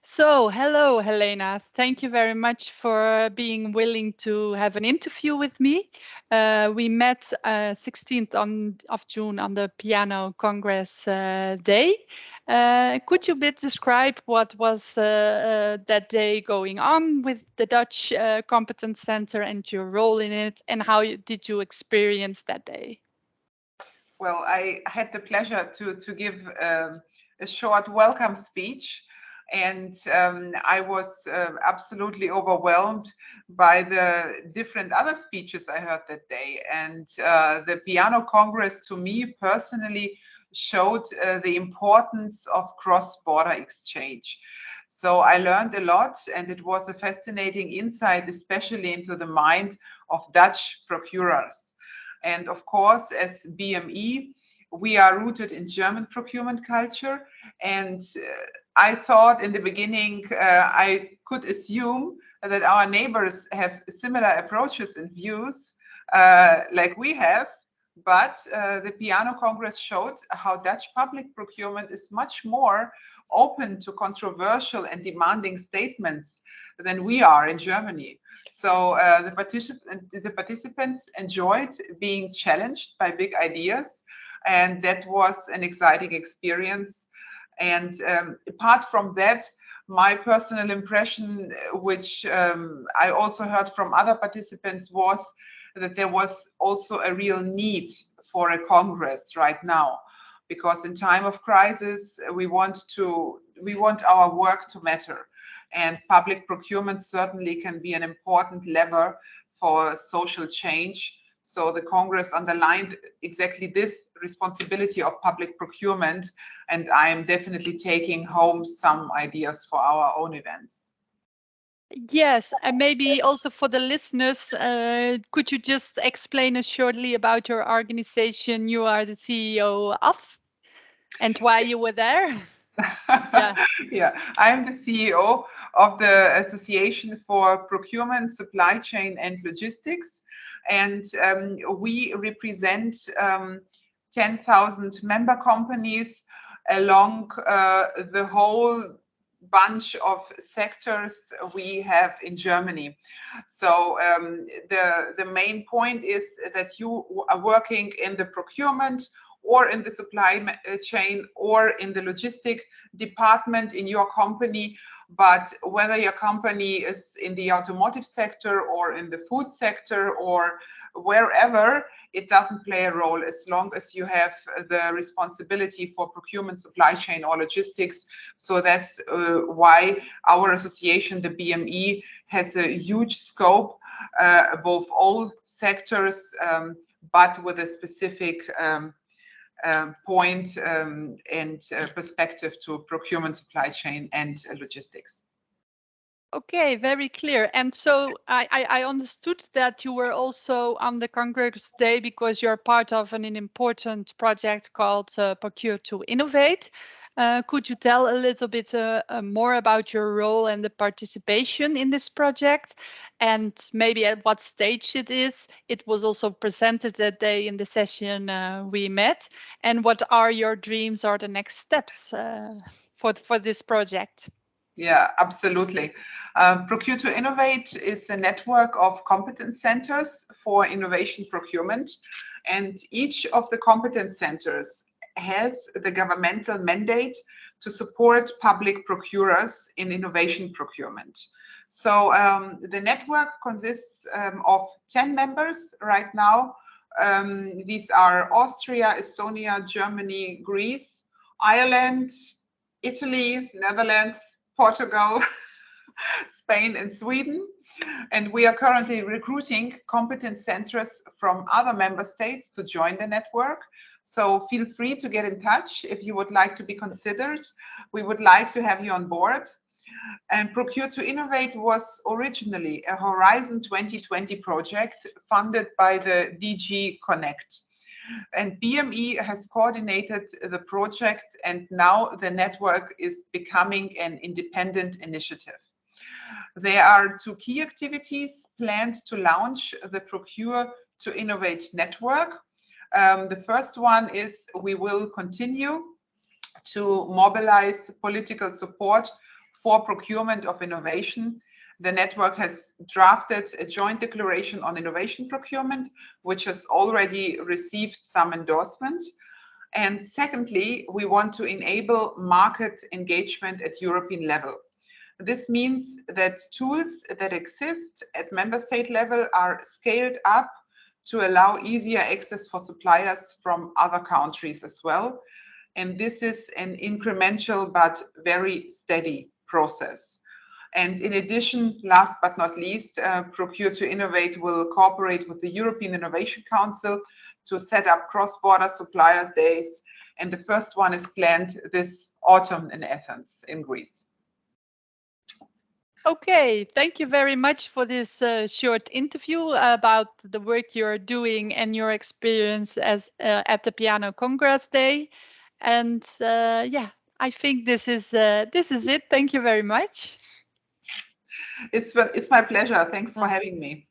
So, hello, Helena. Thank you very much for being willing to have an interview with me. We met 16th of June on the Piano Congress Day. Could you describe what was that day going on with the Dutch Competence Center and your role in it, and how did you experience that day? Well, I had the pleasure to give a short welcome speech, and I was absolutely overwhelmed by the different other speeches I heard that day. And the Piano Congress, to me personally, showed the importance of cross-border exchange. So I learned a lot, and it was a fascinating insight, especially into the mind of Dutch procurers. And of course, as BME, we are rooted in German procurement culture. And I thought in the beginning, I could assume that our neighbors have similar approaches and views like we have. But the Piano Congress showed how Dutch public procurement is much more open to controversial and demanding statements than we are in Germany. So the participants enjoyed being challenged by big ideas, and that was an exciting experience. And apart from that, my personal impression, which I also heard from other participants, was that there was also a real need for a Congress right now, because in time of crisis, we want our work to matter. And public procurement certainly can be an important lever for social change. So the Congress underlined exactly this responsibility of public procurement, and I am definitely taking home some ideas for our own events. Yes, and maybe also for the listeners, could you just explain us shortly about your organization you are the CEO of and why you were there? Yeah, I'm the CEO of the Association for Procurement, Supply Chain and Logistics, and we represent 10,000 member companies along the whole bunch of sectors we have in Germany. So the main point is that you are working in the procurement or in the supply chain or in the logistic department in your company. But whether your company is in the automotive sector or in the food sector or wherever, it doesn't play a role as long as you have the responsibility for procurement, supply chain or logistics. So that's why our association, the BME, has a huge scope above all sectors, but with a specific point and perspective to procurement, supply chain and logistics. Okay, very clear. And so I understood that you were also on the Congress Day because you're part of an important project called Procure to Innovate. Could you tell a little bit more about your role and the participation in this project, and maybe at what stage it is? It was also presented that day in the session we met. And what are your dreams or the next steps for this project? Yeah, absolutely. Procure to Innovate is a network of competence centers for innovation procurement, and each of the competence centers has the governmental mandate to support public procurers in innovation procurement. So the network consists of 10 members right now. These are Austria, Estonia, Germany, Greece, Ireland, Italy, Netherlands, Portugal, Spain and Sweden. And we are currently recruiting competence centers from other member states to join the network. So feel free to get in touch if you would like to be considered. We would like to have you on board. And Procure to Innovate was originally a Horizon 2020 project funded by the DG Connect. And BME has coordinated the project, and now the network is becoming an independent initiative. There are two key activities planned to launch the Procure to Innovate network. The first one is we will continue to mobilize political support for procurement of innovation. The network has drafted a joint declaration on innovation procurement, which has already received some endorsement. And secondly, we want to enable market engagement at European level. This means that tools that exist at member state level are scaled up to allow easier access for suppliers from other countries as well. And this is an incremental but very steady process. And in addition, last but not least, Procure to Innovate will cooperate with the European Innovation Council to set up cross-border suppliers days. And the first one is planned this autumn in Athens, in Greece. Okay, thank you very much for this short interview about the work you're doing and your experience as at the Piano Congress Day. And yeah, I think this is it. Thank you very much. It's my pleasure. Thanks for having me.